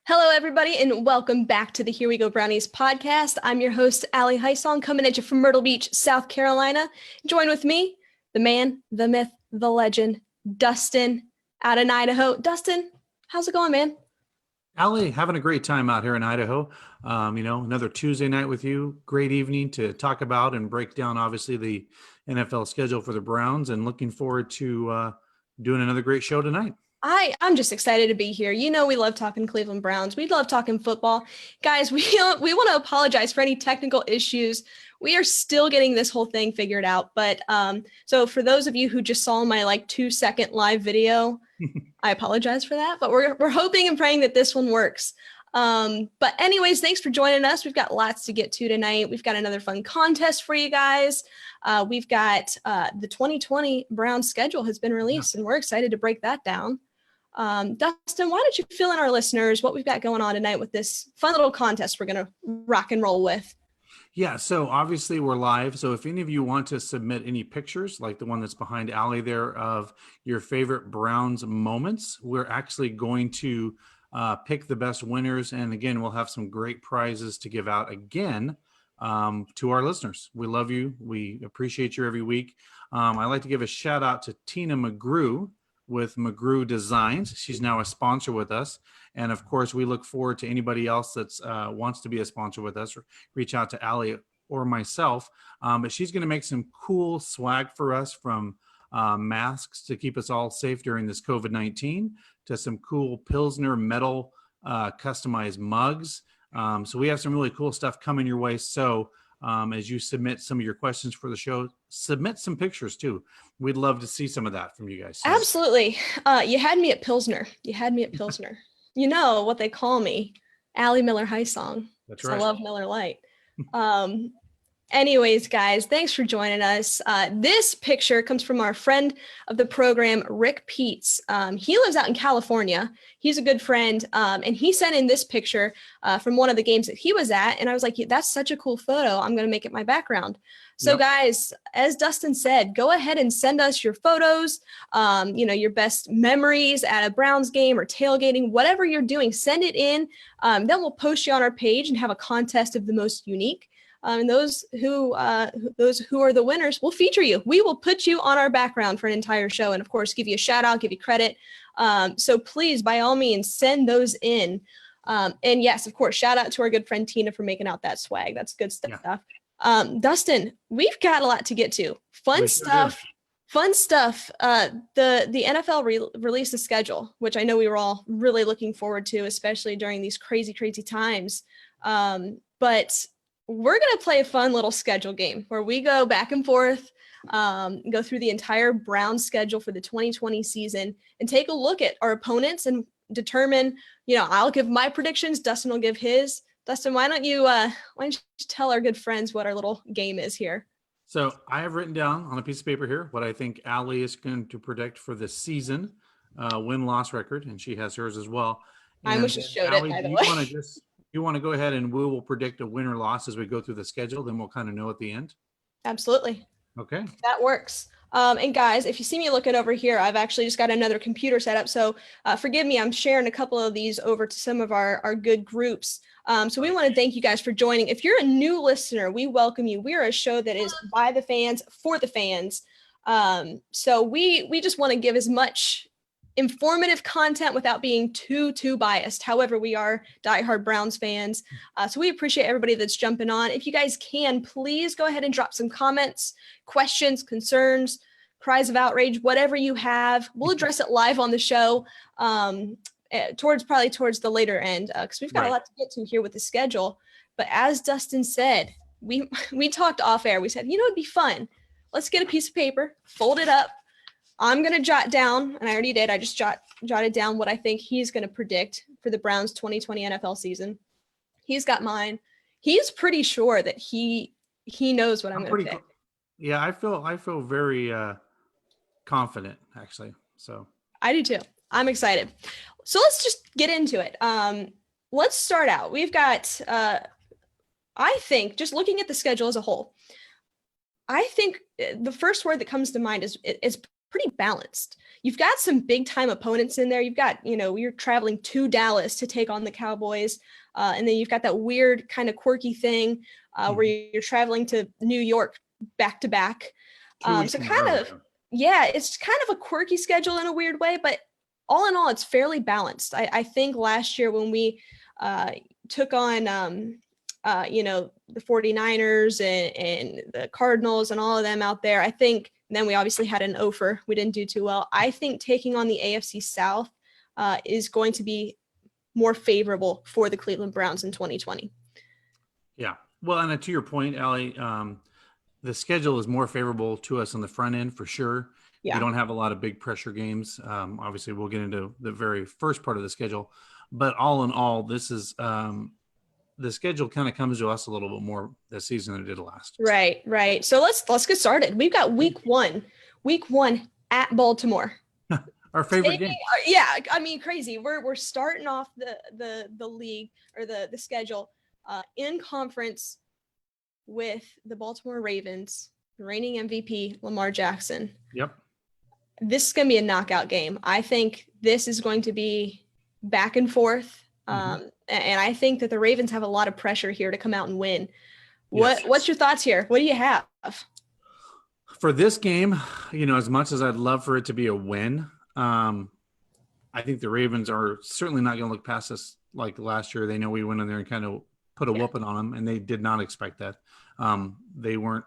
Hello, everybody, and welcome back to the Here We Go Brownies podcast. I'm your host, Ali Heisong, coming at you from Myrtle Beach, South Carolina. Join with me, the man, the myth, the legend, Dustin, out in Idaho. Dustin, how's it going, man? Ali, having a great time out here in Idaho. Another Tuesday night with you. Great evening to talk about and break down, obviously, the NFL schedule for the Browns, and looking forward to doing another great show tonight. I'm just excited to be here. You know, we love talking Cleveland Browns. We love talking football. Guys, we want to apologize for any technical issues. We are still getting this whole thing figured out. But so for those of you who just saw my 2-second live video, I apologize for that. But we're hoping and praying that this one works. But anyways, thanks for joining us. We've got lots to get to tonight. We've got another fun contest for you guys. We've got the 2020 Browns schedule has been released, and we're excited to break that down. Dustin, why don't you fill in our listeners what we've got going on tonight with this fun little contest we're going to rock and roll with? Yeah, so obviously we're live. So if any of you want to submit any pictures, like the one that's behind Ali there, of your favorite Browns moments, we're actually going to pick the best winners. And again, we'll have some great prizes to give out again to our listeners. We love you. We appreciate you every week. I'd like to give a shout out to Tina McGrew with McGrew Designs. She's now a sponsor with us. And of course, we look forward to anybody else that wants to be a sponsor with us, or reach out to Ali or myself. But she's going to make some cool swag for us, from masks to keep us all safe during this COVID-19 to some cool Pilsner metal customized mugs. So we have some really cool stuff coming your way. So as you submit some of your questions for the show, submit some pictures too. We'd love to see some of that from you guys. Absolutely. You had me at Pilsner. You know what they call me, Ali Miller Heisong. That's right. I love Miller Lite. Anyways, guys, thanks for joining us. This picture comes from our friend of the program, Rick Peets. He lives out in California. He's a good friend, and he sent in this picture from one of the games that he was at, and I was like, that's such a cool photo. I'm going to make it my background. So guys, as Dustin said, go ahead and send us your photos, your best memories at a Browns game or tailgating, whatever you're doing, send it in. Then we'll post you on our page and have a contest of the most unique. And those who are the winners, will feature you. We will put you on our background for an entire show, and of course, give you a shout out, give you credit. So please, by all means, send those in. And yes, of course, shout out to our good friend Tina for making out that swag. That's good stuff. Yeah. Dustin, we've got a lot to get to. Fun stuff. The NFL released a schedule, which I know we were all really looking forward to, especially during these crazy times. But we're going to play a fun little schedule game where we go back and forth, go through the entire Browns schedule for the 2020 season and take a look at our opponents and determine, I'll give my predictions. Dustin will give his. Dustin, why don't you tell our good friends what our little game is here? So I have written down on a piece of paper here what I think Ali is going to predict for the season win-loss record, and she has hers as well. And I almost just showed Ali, it, by the way. You want to go ahead and we will predict a win or loss as we go through the schedule, then we'll kind of know at the end? Absolutely. Okay. That works. And guys, if you see me looking over here, I've actually just got another computer set up. So forgive me, I'm sharing a couple of these over to some of our good groups. So we want to thank you guys for joining. If you're a new listener, we welcome you. We are a show that is by the fans, for the fans. So we just want to give as much informative content without being too biased. However, we are diehard Browns fans. So we appreciate everybody that's jumping on. If you guys can, please go ahead and drop some comments, questions, concerns, cries of outrage, whatever you have. We'll address it live on the show towards the later end, because we've got a lot to get to here with the schedule. But as Dustin said, we talked off air. We said, it'd be fun. Let's get a piece of paper, fold it up. I'm going to jot down, and I already did. I just jotted down what I think he's going to predict for the Browns 2020 NFL season. He's got mine. He's pretty sure that he knows what I'm going to pick. Yeah, I feel very confident, actually. So I do too. I'm excited. So let's just get into it. Let's start out. We've got, I think, just looking at the schedule as a whole, I think the first word that comes to mind is pretty balanced. You've got some big time opponents in there. You've got, you're traveling to Dallas to take on the Cowboys. And then you've got that weird kind of quirky thing where you're traveling to New York back to back. So kind of, yeah, it's kind of a quirky schedule in a weird way, but all in all, it's fairly balanced. I think last year when we took on, the 49ers and the Cardinals and all of them out there, I think, and then we obviously had an offer. We didn't do too well. I think taking on the AFC South is going to be more favorable for the Cleveland Browns in 2020. Yeah. Well, and to your point, Ali, the schedule is more favorable to us on the front end for sure. Yeah. We don't have a lot of big pressure games. Obviously, we'll get into the very first part of the schedule. But all in all, this is the schedule kind of comes to us a little bit more this season than it did last. Right. So let's get started. We've got week one at Baltimore. Our favorite game. Yeah, I mean, crazy. We're starting off the league or the schedule in conference with the Baltimore Ravens, the reigning MVP Lamar Jackson. Yep. This is going to be a knockout game. I think this is going to be back and forth. And I think that the Ravens have a lot of pressure here to come out and win. What's your thoughts here? What do you have? For this game, as much as I'd love for it to be a win, I think the Ravens are certainly not going to look past us like last year. They know we went in there and kind of put a whooping on them, and they did not expect that. They weren't,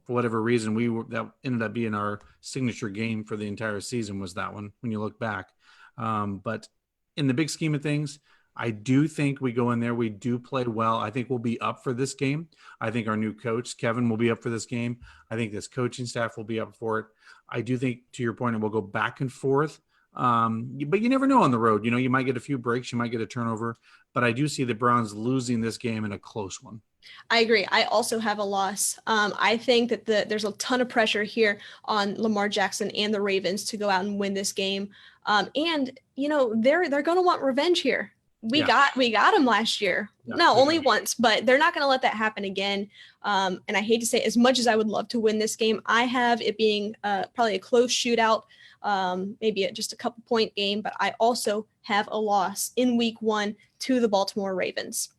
for whatever reason, that ended up being our signature game for the entire season was that one when you look back. But in the big scheme of things, I do think we go in there. We do play well. I think we'll be up for this game. I think our new coach, Kevin, will be up for this game. I think this coaching staff will be up for it. I do think, to your point, it will go back and forth. But you never know on the road. You might get a few breaks. You might get a turnover. But I do see the Browns losing this game in a close one. I agree. I also have a loss. I think that there's a ton of pressure here on Lamar Jackson and the Ravens to go out and win this game. And they're going to want revenge here. We got them last year. Yeah, no, only once, but they're not going to let that happen again. And I hate to say, as much as I would love to win this game, I have it being probably a close shootout, maybe just a couple point game. But I also have a loss in week one to the Baltimore Ravens.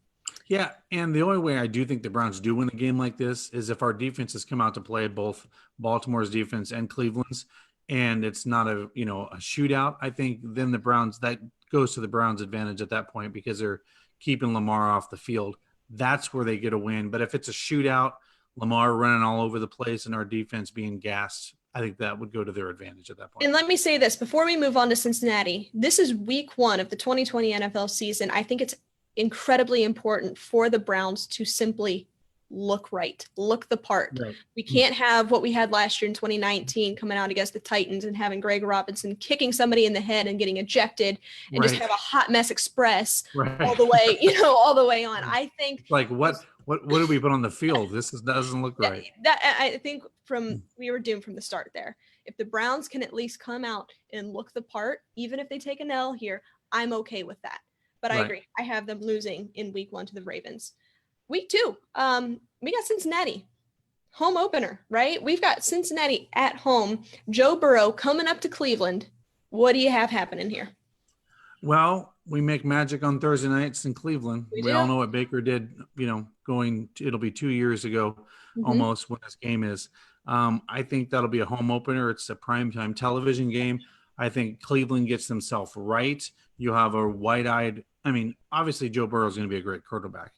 Yeah, and the only way I do think the Browns do win a game like this is if our defenses come out to play both Baltimore's defense and Cleveland's, and it's not a shootout. I think then the Browns, that goes to the Browns' advantage at that point because they're keeping Lamar off the field. That's where they get a win. But if it's a shootout, Lamar running all over the place and our defense being gassed, I think that would go to their advantage at that point. And let me say this before we move on to Cincinnati. This is week one of the 2020 NFL season. I think it's incredibly important for the Browns to simply look the part. Right. We can't have what we had last year in 2019 coming out against the Titans and having Greg Robinson kicking somebody in the head and getting ejected and just have a hot mess express all the way on. I think like what did we put on the field? Doesn't look right. That I think we were doomed from the start there. If the Browns can at least come out and look the part, even if they take an L here, I'm okay with that. But I agree. I have them losing in week one to the Ravens. Week two, we got Cincinnati. Home opener, right? We've got Cincinnati at home. Joe Burrow coming up to Cleveland. What do you have happening here? Well, we make magic on Thursday nights in Cleveland. We all know what Baker did, it'll be 2 years ago almost when this game is. I think that'll be a home opener. It's a primetime television game. I think Cleveland gets themselves right. You have a wide-eyed – obviously Joe Burrow is going to be a great quarterback.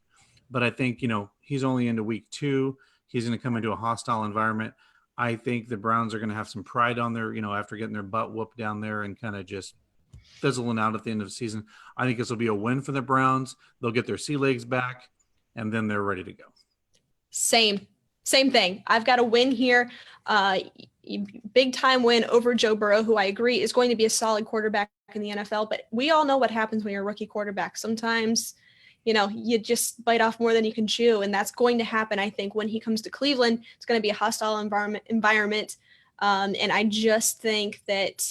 But I think, he's only into week two. He's going to come into a hostile environment. I think the Browns are going to have some pride on their, after getting their butt whooped down there and kind of just fizzling out at the end of the season. I think this will be a win for the Browns. They'll get their sea legs back, and then they're ready to go. Same thing. I've got a win here. Big time win over Joe Burrow, who I agree is going to be a solid quarterback in the NFL. But we all know what happens when you're a rookie quarterback. Sometimes you just bite off more than you can chew. And that's going to happen, I think, when he comes to Cleveland. It's going to be a hostile environment. And I just think that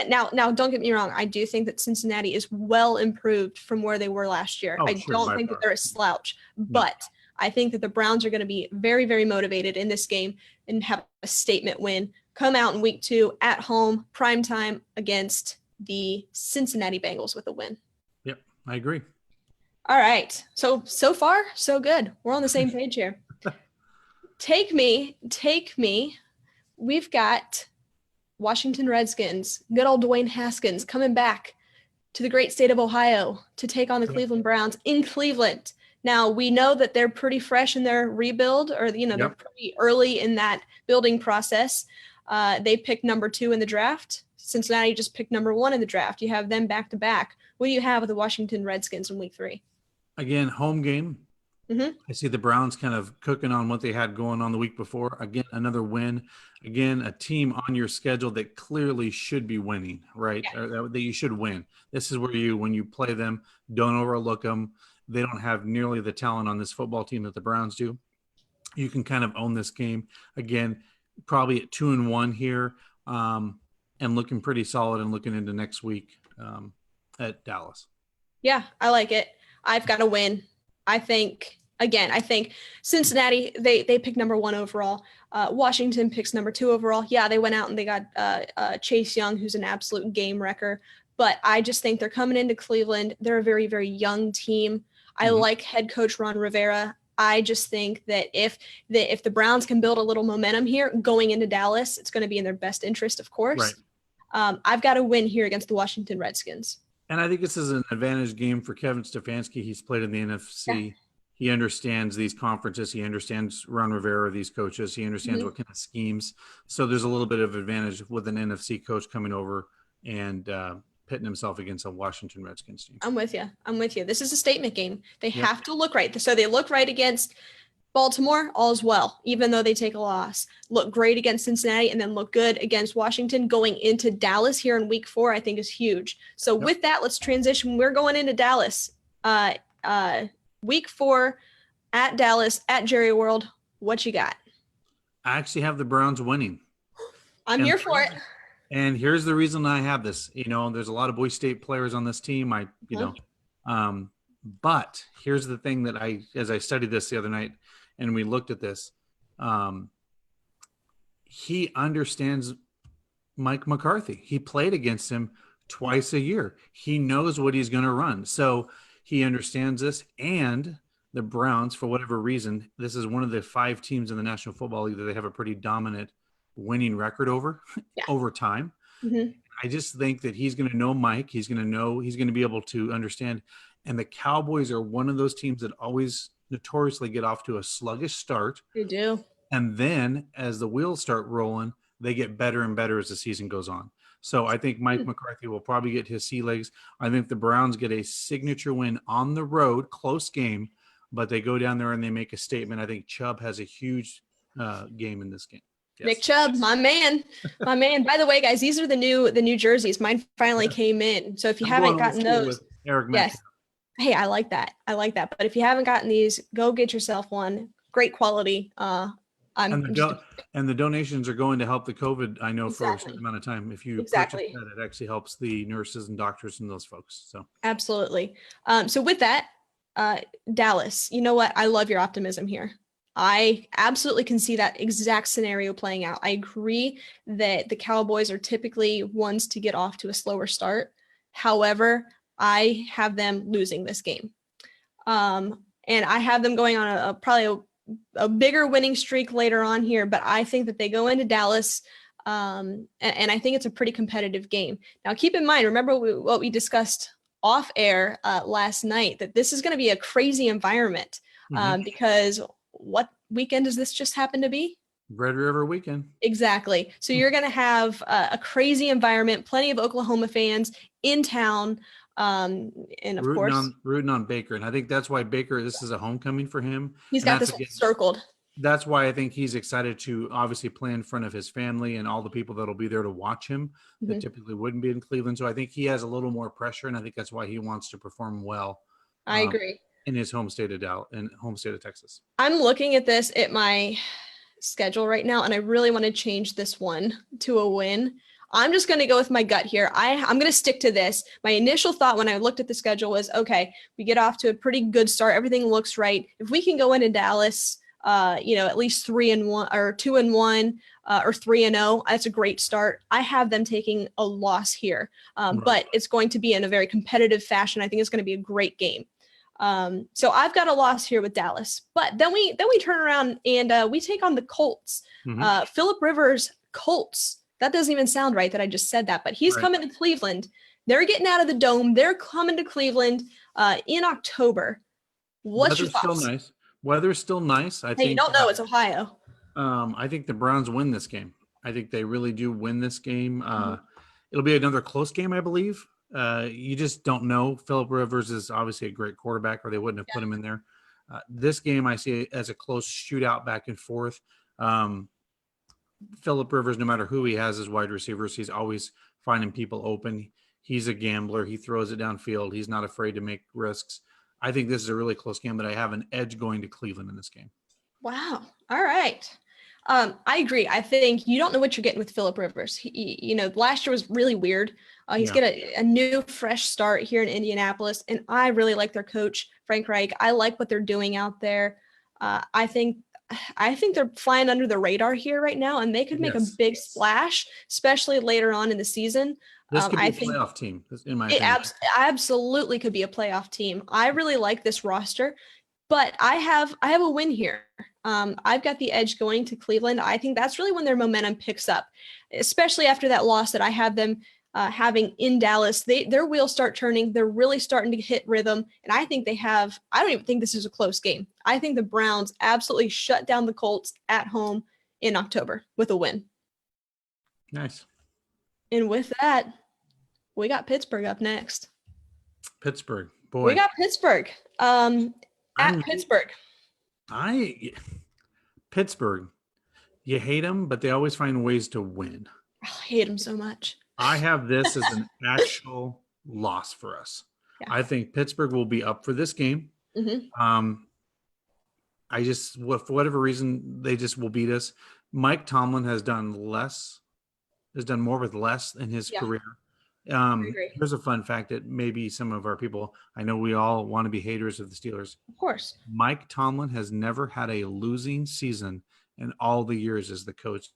now, don't get me wrong. I do think that Cincinnati is well improved from where they were last year. I don't think that they're a slouch, but I think that the Browns are going to be very, very motivated in this game and have a statement win come out in week 2 at home, primetime against the Cincinnati Bengals with a win. Yep, I agree. All right. So far, so good. We're on the same page here. Take me. We've got Washington Redskins, good old Dwayne Haskins coming back to the great state of Ohio to take on the Cleveland Browns in Cleveland. Now, we know that they're pretty fresh in their rebuild, or, they're pretty early in that building process. They picked number 2 in the draft. Cincinnati just picked number 1 in the draft. You have them back to back. What do you have with the Washington Redskins in week 3? Again, home game. Mm-hmm. I see the Browns kind of cooking on what they had going on the week before. Again, another win. Again, a team on your schedule that clearly should be winning, right? Yeah. Or that you should win. This is where when you play them, don't overlook them. They don't have nearly the talent on this football team that the Browns do. You can kind of own this game. Again, probably at 2-1 here, and looking pretty solid and looking into next week at Dallas. Yeah, I like it. I've got to win. I think Cincinnati, they picked number 1 overall. Washington picks number 2 overall. Yeah, they went out and they got Chase Young, who's an absolute game wrecker. But I just think they're coming into Cleveland. They're a very, very young team. I like head coach Ron Rivera. I just think that if the Browns can build a little momentum here going into Dallas, it's going to be in their best interest, of course. Right. I've got to win here against the Washington Redskins. And I think this is an advantage game for Kevin Stefanski. He's played in the NFC. Yeah. He understands these conferences. He understands Ron Rivera, these coaches. He understands what kind of schemes. So there's a little bit of advantage with an NFC coach coming over and pitting himself against a Washington Redskins team. I'm with you. This is a statement game. They have to look right. So they look right against Baltimore, all's well, even though they take a loss. Look great against Cincinnati and then look good against Washington. Going into Dallas here in week 4, I think is huge. So with that, let's transition. We're going into Dallas. Week 4 at Dallas, at Jerry World. What you got? I actually have the Browns winning. I'm here for it. And here's the reason I have this. There's a lot of Boise State players on this team. But here's the thing that as I studied this the other night and we looked at this, he understands Mike McCarthy. He played against him twice a year. He knows what he's going to run. So he understands this. And the Browns, for whatever reason, this is one of the 5 teams in the National Football League that they have a pretty dominant winning record over time. Mm-hmm. I just think that he's going to know Mike. He's going to be able to understand. And the Cowboys are one of those teams that always notoriously get off to a sluggish start. They do. And then as the wheels start rolling, they get better and better as the season goes on. So I think Mike McCarthy will probably get his sea legs. I think the Browns get a signature win on the road, close game, but they go down there and they make a statement. I think Chubb has a huge game in this game. Yes. Nick Chubb, my man. By the way, guys, these are the new jerseys. Mine finally came in. So if you haven't gotten those, yes. Hey, I like that. But if you haven't gotten these, go get yourself one. Great quality. And the donations are going to help the COVID, I know, for a certain amount of time. If you purchase that, it actually helps the nurses and doctors and those folks. So absolutely. So with that, Dallas, you know what? I love your optimism here. I absolutely can see that exact scenario playing out. I agree that the Cowboys are typically ones to get off to a slower start. However, I have them losing this game. And I have them going on probably a bigger winning streak later on here, but I think that they go into Dallas, and I think it's a pretty competitive game. Now, keep in mind, remember what we discussed off air last night, that this is going to be a crazy environment because what weekend does this just happen to be? Red River weekend. Exactly. So you're going to have a crazy environment, plenty of Oklahoma fans in town. And of course, rooting on Baker. And I think that's why Baker, this is a homecoming for him. He's got this circled. That's why I think he's excited to obviously play in front of his family and all the people that'll be there to watch him that typically wouldn't be in Cleveland. So I think he has a little more pressure, and I think that's why he wants to perform well. I agree. In his home state of Dallas and home state of Texas. I'm looking at this at my schedule right now, and I really want to change this one to a win. I'm just going to go with my gut here. I'm going to stick to this. My initial thought when I looked at the schedule was, okay, we get off to a pretty good start. Everything looks right. If we can go into Dallas at least 3-1 or 2-1 or 3-0. That's a great start. I have them taking a loss here, Right. but it's going to be in a very competitive fashion. I think it's going to be a great game. So I've got a loss here with Dallas, but then we turn around and we take on the Colts. Phillip Rivers Colts. That doesn't even sound right that I just said that, but he's coming to Cleveland. They're getting out of the dome. They're coming to Cleveland in October. What's your thoughts? Still nice. Weather's still nice. I think you don't know it's Ohio. I think the Browns win this game. I think they really do win this game. It'll be another close game, I believe. You just don't know. Phillip Rivers is obviously a great quarterback, or they wouldn't have put him in there. This game I see as a close shootout back and forth. Phillip Rivers, no matter who he has as wide receivers, he's always finding people open. He's a gambler. He throws it downfield. He's not afraid to make risks. I think this is a really close game, but I have an edge going to Cleveland in this game. Wow. All right. I agree. I think you don't know what you're getting with Phillip Rivers. Last year was really weird. He's getting a new, fresh start here in Indianapolis, and I really like their coach, Frank Reich. I like what they're doing out there. I think they're flying under the radar here right now, and they could make a big splash, especially later on in the season. This could be a playoff team, in my opinion. It absolutely could be a playoff team. I really like this roster, but I have a win here. I've got the edge going to Cleveland. I think that's really when their momentum picks up, especially after that loss that I have them having in Dallas. Their wheels start turning. They're really starting to hit rhythm, and I think I don't even think this is a close game. I think the Browns absolutely shut down the Colts at home in October with a win. Nice. And with that, we got Pittsburgh up next. Pittsburgh, boy. We got Pittsburgh. At Pittsburgh. Pittsburgh, you hate them, but they always find ways to win. I hate them so much. I have this as an actual loss for us. Yeah. I think Pittsburgh will be up for this game. For whatever reason, they just will beat us. Mike Tomlin has done more with less in his career. Here's a fun fact that maybe some of our people, I know we all want to be haters of the Steelers. Of course. Mike Tomlin has never had a losing season in all the years as the coach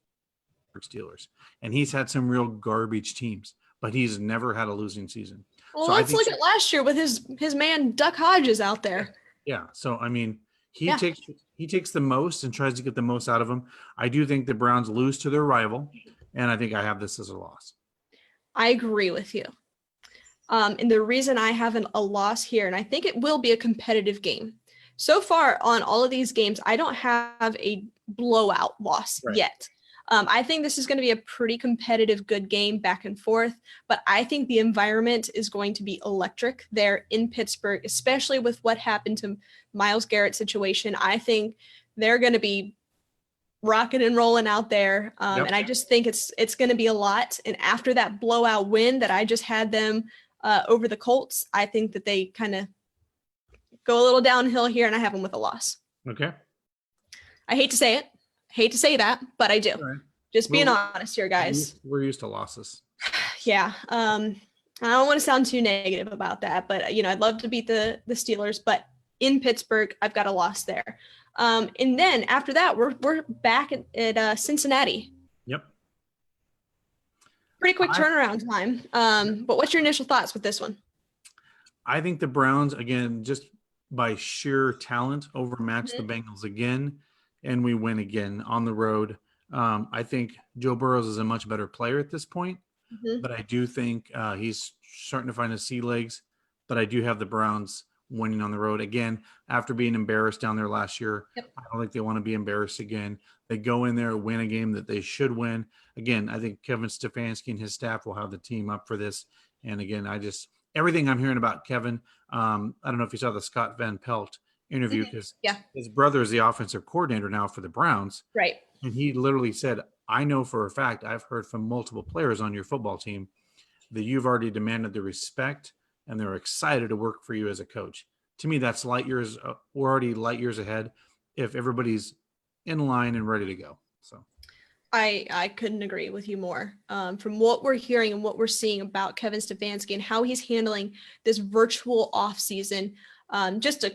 of the Steelers. And he's had some real garbage teams, but he's never had a losing season. Well, let's look at last year with his man Duck Hodges out there. Yeah. So, I mean, he takes the most and tries to get the most out of them. I do think the Browns lose to their rival, and I think I have this as a loss. I agree with you. And the reason I have a loss here, and I think it will be a competitive game. So far on all of these games, I don't have a blowout loss yet. I think this is going to be a pretty competitive, good game back and forth, but I think the environment is going to be electric there in Pittsburgh, especially with what happened to Myles Garrett's situation. I think they're going to be rocking and rolling out there. And I just think it's going to be a lot. And after that blowout win that I just had them over the Colts, I think that they kind of go a little downhill here, and I have them with a loss. Okay. I hate to say it. Hate to say that, but I do. Right. Just being honest here, guys. We're used to losses. Yeah. I don't want to sound too negative about that, but I'd love to beat the Steelers, but in Pittsburgh, I've got a loss there. And then after that, we're back at Cincinnati. Yep. Pretty quick turnaround time. But what's your initial thoughts with this one? I think the Browns, again, just by sheer talent, overmatch the Bengals again, and we win again on the road. I think Joe Burrows is a much better player at this point, but I do think he's starting to find his sea legs. But I do have the Browns winning on the road again after being embarrassed down there last year. I don't think they want to be embarrassed again. They go in there, win a game that they should win. Again, I think Kevin Stefanski and his staff will have the team up for this. And again, everything I'm hearing about Kevin, I don't know if you saw the Scott Van Pelt interview, because his brother is the offensive coordinator now for the Browns. Right. And he literally said, I know for a fact, I've heard from multiple players on your football team that you've already demanded the respect and they're excited to work for you as a coach. To me, that's light years. We're already light years ahead if everybody's in line and ready to go. So I couldn't agree with you more. From what we're hearing and what we're seeing about Kevin Stefanski and how he's handling this virtual off season, just a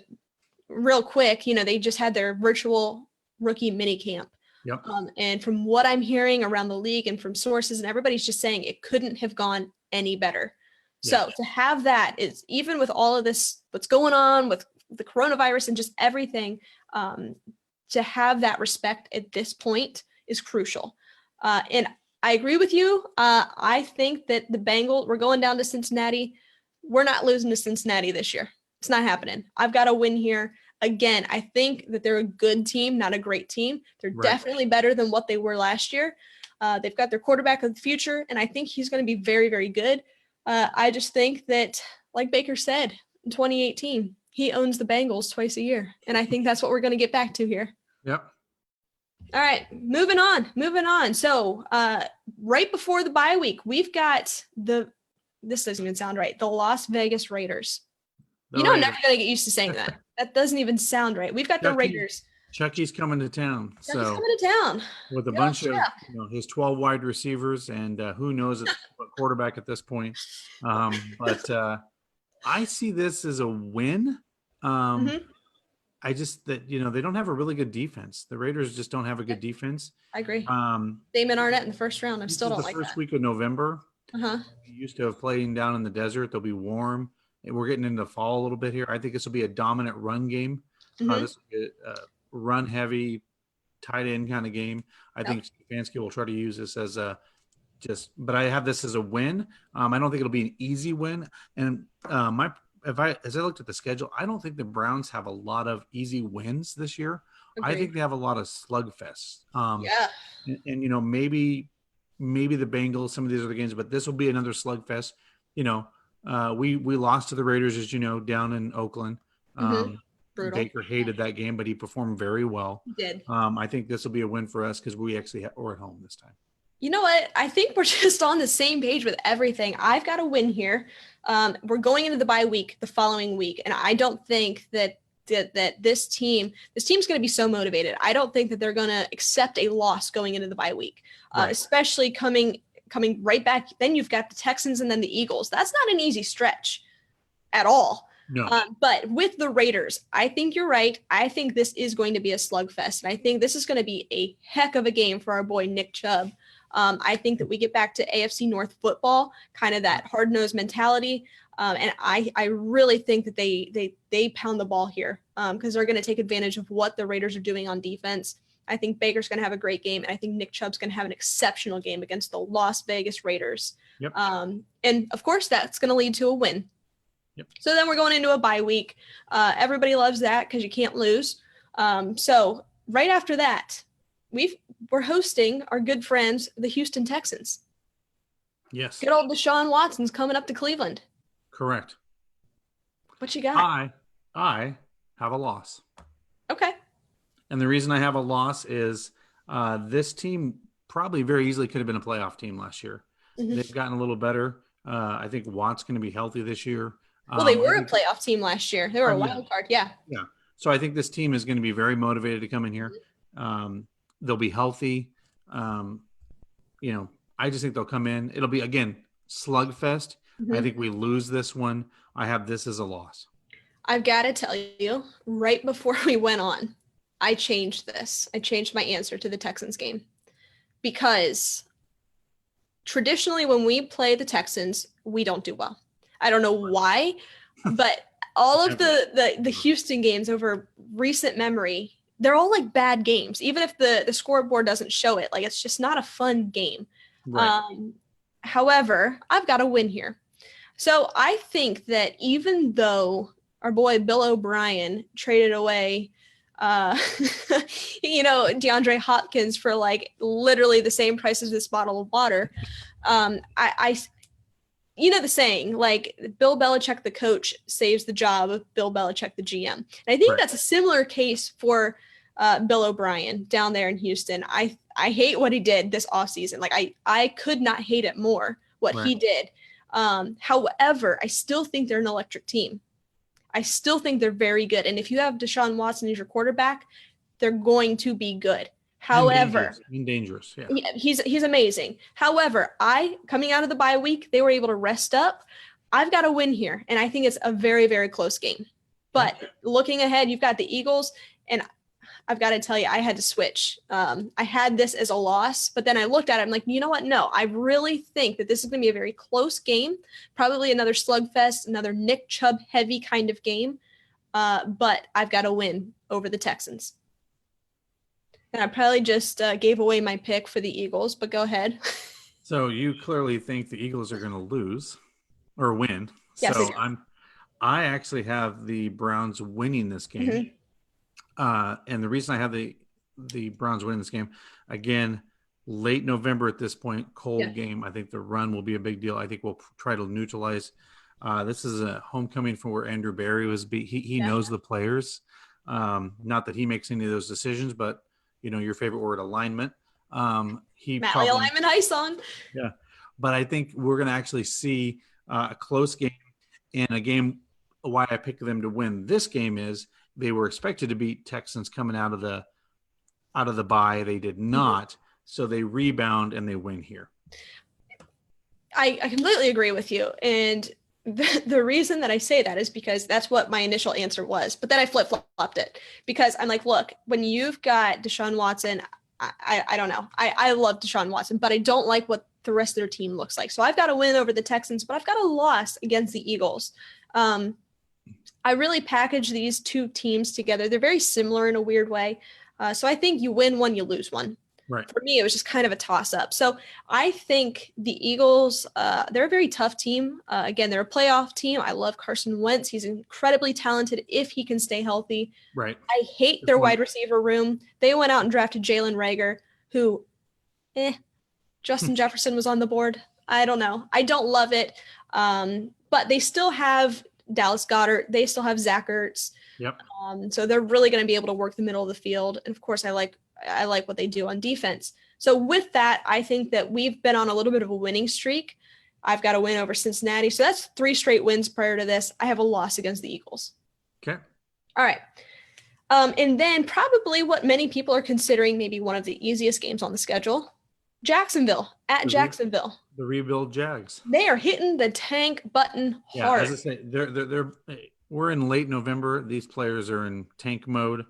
real quick, they just had their virtual rookie mini camp. Yep. And from what I'm hearing around the league and from sources, and everybody's just saying it couldn't have gone any better. Yeah. So to have that is, even with all of this, what's going on with the coronavirus and just everything, to have that respect at this point is crucial. And I agree with you. I think that the Bengals, we're going down to Cincinnati. We're not losing to Cincinnati this year. It's not happening. I've got to win here. Again, I think that they're a good team, not a great team. They're definitely better than what they were last year. They've got their quarterback of the future, and I think he's going to be very, very good. I just think that, like Baker said in 2018, he owns the Bengals twice a year. And I think that's what we're going to get back to here. Yep. All right, moving on. So right before the bye week, we've got this doesn't even sound right, the Las Vegas Raiders. I'm never going to get used to saying that. That doesn't even sound right. We've got the Raiders. Chucky's coming to town. Chucky's coming to town. With a bunch of his 12 wide receivers and who knows what quarterback at this point. But I see this as a win. I just that they don't have a really good defense. The Raiders just don't have a good defense. I agree. Damon Arnett in the first round. I still don't like that. The first week of November. We used to have playing down in the desert. They'll be warm. And we're getting into fall a little bit here. I think this will be a dominant run game. This will be a run heavy, tight end kind of game. I think Stefanski will try to use this as but I have this as a win. I don't think it'll be an easy win. And as I looked at the schedule, I don't think the Browns have a lot of easy wins this year. Agreed. I think they have a lot of slugfests. And maybe the Bengals, some of these other games, but this will be another slugfest. We lost to the Raiders, as you know, down in Oakland. Brutal. Baker hated that game, but he performed very well. He did. I think this will be a win for us because we actually we're at home this time. You know what? I think we're just on the same page with everything. I've got a win here. We're going into the bye week the following week, and I don't think that this team's going to be so motivated. I don't think that they're going to accept a loss going into the bye week, especially coming right back. Then you've got the Texans and then the Eagles. That's not an easy stretch at all. No. But with the Raiders, I think you're right. I think this is going to be a slugfest. And I think this is going to be a heck of a game for our boy Nick Chubb. I think that we get back to AFC North football, kind of that hard-nosed mentality. And I really think that they pound the ball here because they're going to take advantage of what the Raiders are doing on defense. I think Baker's going to have a great game, and I think Nick Chubb's going to have an exceptional game against the Las Vegas Raiders. Yep. And, of course, that's going to lead to a win. Yep. So then we're going into a bye week. Everybody loves that because you can't lose. So right after that, we're hosting our good friends, the Houston Texans. Yes. Good old Deshaun Watson's coming up to Cleveland. Correct. What you got? I have a loss. Okay. And the reason I have a loss is this team probably very easily could have been a playoff team last year. They've gotten a little better. I think Watt's going to be healthy this year. Well, they were a playoff team last year. They were a wild card. Yeah. Yeah. So I think this team is going to be very motivated to come in here. They'll be healthy. I just think they'll come in. It'll be, again, slugfest. I think we lose this one. I have this as a loss. I've got to tell you, right before we went on, I changed this. I changed my answer to the Texans game because traditionally when we play the Texans, we don't do well. I don't know why, but all of the Houston games over recent memory, they're all like bad games. Even if the scoreboard doesn't show it, like it's just not a fun game. Right. However, I've got a win here. So I think that even though our boy Bill O'Brien traded away, DeAndre Hopkins for like literally the same price as this bottle of water, the saying, like Bill Belichick, the coach, saves the job of Bill Belichick, the GM. And I think that's a similar case for Bill O'Brien down there in Houston. I hate what he did this offseason. Like I could not hate it more what he did. However, I still think they're an electric team. I still think they're very good. And if you have Deshaun Watson as your quarterback, they're going to be good. However, dangerous. Yeah. He's amazing. However, coming out of the bye week, they were able to rest up. I've got a win here, and I think it's a very, very close game. But looking ahead, you've got the Eagles, and I've got to tell you, I had to switch. I had this as a loss, but then I looked at it. I'm like, you know what? No, I really think that this is going to be a very close game, probably another slugfest, another Nick Chubb heavy kind of game. But I've got to win over the Texans. And I probably just gave away my pick for the Eagles, but go ahead. So you clearly think the Eagles are going to lose or win. Yes, So I actually have the Browns winning this game. And the reason I have the Browns winning this game, again, late November at this point, cold game. I think the run will be a big deal. I think we'll try to neutralize. This is a homecoming from where Andrew Berry was. He knows the players. Not that he makes any of those decisions, but your favorite word, alignment. Alignment high song. Yeah, but I think we're going to actually see a close game, and a game. Why I picked them to win this game is they were expected to beat Texans coming out of the bye. They did not, so they rebound and they win here. I completely agree with you, and the reason that I say that is because that's what my initial answer was, but then I flip-flopped it because I'm like, look, when you've got Deshaun Watson, I don't know. I love Deshaun Watson, but I don't like what the rest of their team looks like. So I've got to win over the Texans, but I've got a loss against the Eagles. I really package these two teams together. They're very similar in a weird way. So I think you win one, you lose one. Right. For me, it was just kind of a toss-up. So I think the Eagles, they're a very tough team. Again, they're a playoff team. I love Carson Wentz. He's incredibly talented if he can stay healthy. Right. I hate their wide receiver room. They went out and drafted Jalen Reagor, who, Justin Jefferson was on the board. I don't know. I don't love it. But they still have Dallas Goedert. They still have Zach Ertz. Yep. So they're really going to be able to work the middle of the field. And of course, I like what they do on defense. So with that, I think that we've been on a little bit of a winning streak. I've got a win over Cincinnati. So that's 3 straight wins prior to this. I have a loss against the Eagles. Okay. All right. And then probably what many people are considering maybe one of the easiest games on the schedule, Jacksonville at Jacksonville. The rebuild Jags. They are hitting the tank button hard. Yeah, as I say, we're in late November. These players are in tank mode.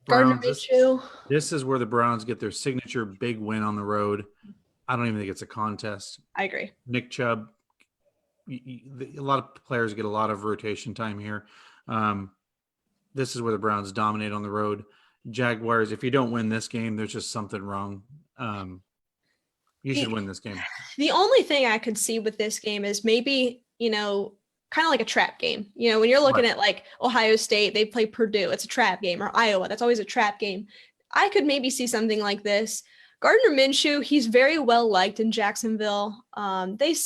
Gardner Minshew. This is where the Browns get their signature big win on the road. I don't even think it's a contest. I agree. Nick Chubb, a lot of players get a lot of rotation time here. This is where the Browns dominate on the road. Jaguars, if you don't win this game, there's just something wrong. You should win this game. The only thing I could see with this game is maybe, kind of like a trap game. When you're looking at like Ohio State, they play Purdue, it's a trap game, or Iowa, that's always a trap game. I could maybe see something like this. Gardner Minshew, he's very well liked in Jacksonville. They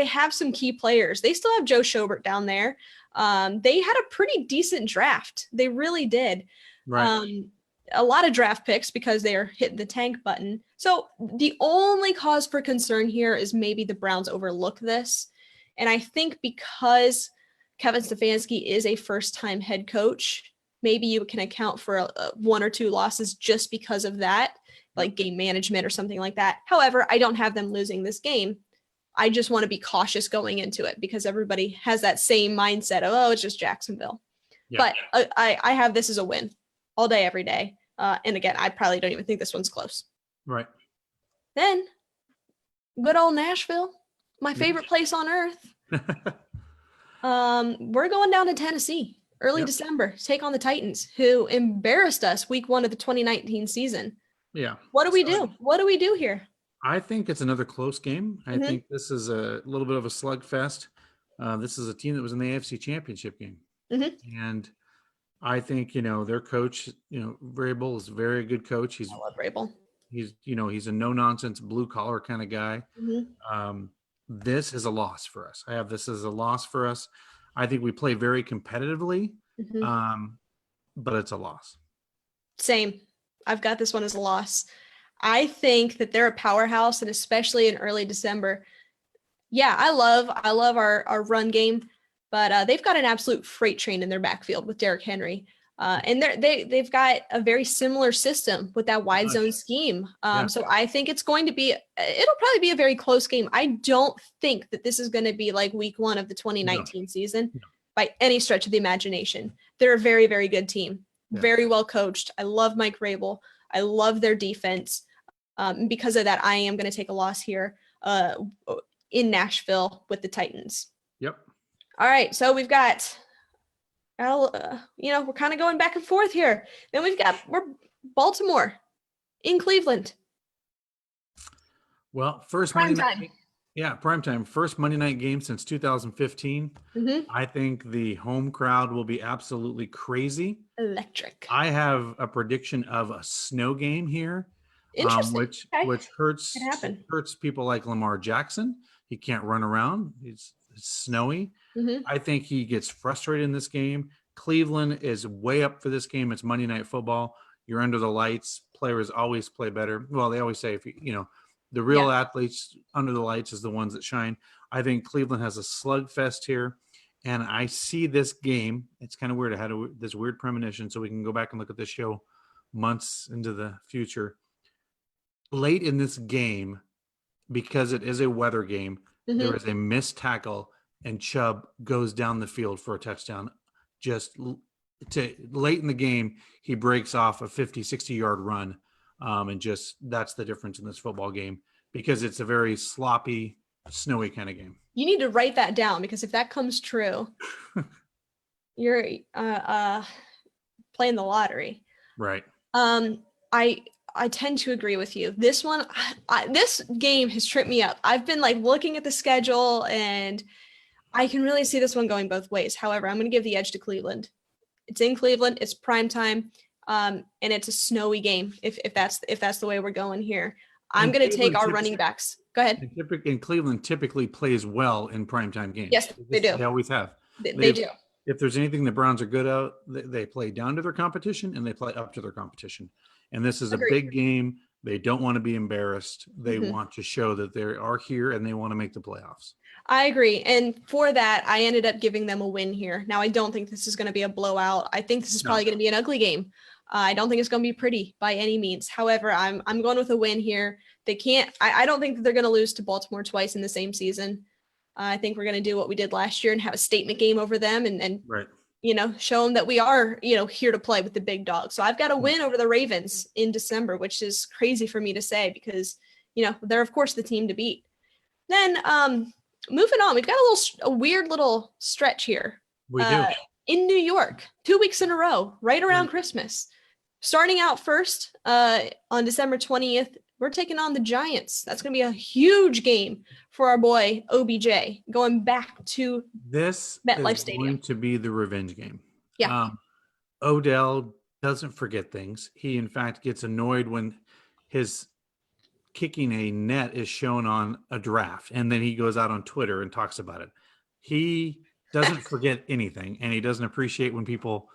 have some key players. They still have Joe Schobert down there. They had a pretty decent draft. They really did. Right. A lot of draft picks because they are hitting the tank button. So the only cause for concern here is maybe the Browns overlook this. And I think because Kevin Stefanski is a first-time head coach, maybe you can account for 1 or 2 losses just because of that, like game management or something like that. However, I don't have them losing this game. I just want to be cautious going into it because everybody has that same mindset of, it's just Jacksonville. Yeah. But I have this as a win all day, every day. And again, I probably don't even think this one's close. Right. Then, good old Nashville, my favorite place on earth. We're going down to Tennessee early December to take on the Titans, who embarrassed us week 1 of the 2019 season. Yeah. What do we do? What do we do here? I think it's another close game. I think this is a little bit of a slugfest. This is a team that was in the AFC Championship game. And I think, their coach, Vrabel is a very good coach. I love Vrabel. He's a no-nonsense, blue-collar kind of guy. This is a loss for us. I have this as a loss for us. I think we play very competitively, but it's a loss. Same. I've got this one as a loss. I think that they're a powerhouse, and especially in early December. Yeah, I love our run game, but they've got an absolute freight train in their backfield with Derrick Henry. And they've got a very similar system with that wide zone scheme. So I think it'll probably be a very close game. I don't think that this is going to be like week 1 of the 2019 season by any stretch of the imagination. They're a very, very good team. very well coached. I love Mike Rabel. I love their defense. Because of that, I am going to take a loss here in Nashville with the Titans. Yep. All right, so we've got, we're kind of going back and forth here. Then we're Baltimore in Cleveland. Well, first Prime Monday night. time. Yeah, primetime. First Monday night game since 2015. I think the home crowd will be absolutely crazy. Electric. I have a prediction of a snow game here, Interesting. which hurts people like Lamar Jackson. He can't run around. It's snowy. I think he gets frustrated in this game. Cleveland is way up for this game. It's Monday Night Football. You're under the lights. Players always play better. Well, they always say if the real athletes under the lights is the ones that shine. I think Cleveland has a slugfest here. And I see this game. It's kind of weird. I had this weird premonition, so we can go back and look at this show months into the future. Late in this game, because it is a weather game, there is a missed tackle, and Chubb goes down the field for a touchdown. Just late in the game, he breaks off a 50, 60-yard run. And just that's the difference in this football game, because it's a very sloppy, snowy kind of game. You need to write that down, because if that comes true, you're playing the lottery. Right. I tend to agree with you. This one, this game has tripped me up. I've been looking at the schedule, and I can really see this one going both ways. However, I'm going to give the edge to Cleveland. It's in Cleveland. It's prime time. And it's a snowy game. If that's the way we're going here, I'm going to take our running backs. Go ahead. And Cleveland typically plays well in primetime games. Yes, they do. They always have. They do. If there's anything the Browns are good at, they play down to their competition and they play up to their competition. And this is a big game. They don't want to be embarrassed. They want to show that they are here and they want to make the playoffs. I agree. And for that, I ended up giving them a win here. Now, I don't think this is going to be a blowout. I think this is probably going to be an ugly game. I don't think it's going to be pretty by any means. However, I'm going with a win here. They can't. I don't think that they're going to lose to Baltimore twice in the same season. I think we're going to do what we did last year and have a statement game over them and right. Show them that we are, here to play with the big dogs. So I've got a win over the Ravens in December, which is crazy for me to say because, they're of course the team to beat. Then moving on, we've got a weird little stretch here. We do. In New York, 2 weeks in a row, right around Christmas. Starting out first on December 20th, we're taking on the Giants. That's going to be a huge game for our boy OBJ, going back to this MetLife is Stadium. Going to be the revenge game. Yeah. Odell doesn't forget things. He, in fact, gets annoyed when his kicking a net is shown on a draft, and then he goes out on Twitter and talks about it. He doesn't forget anything, and he doesn't appreciate when people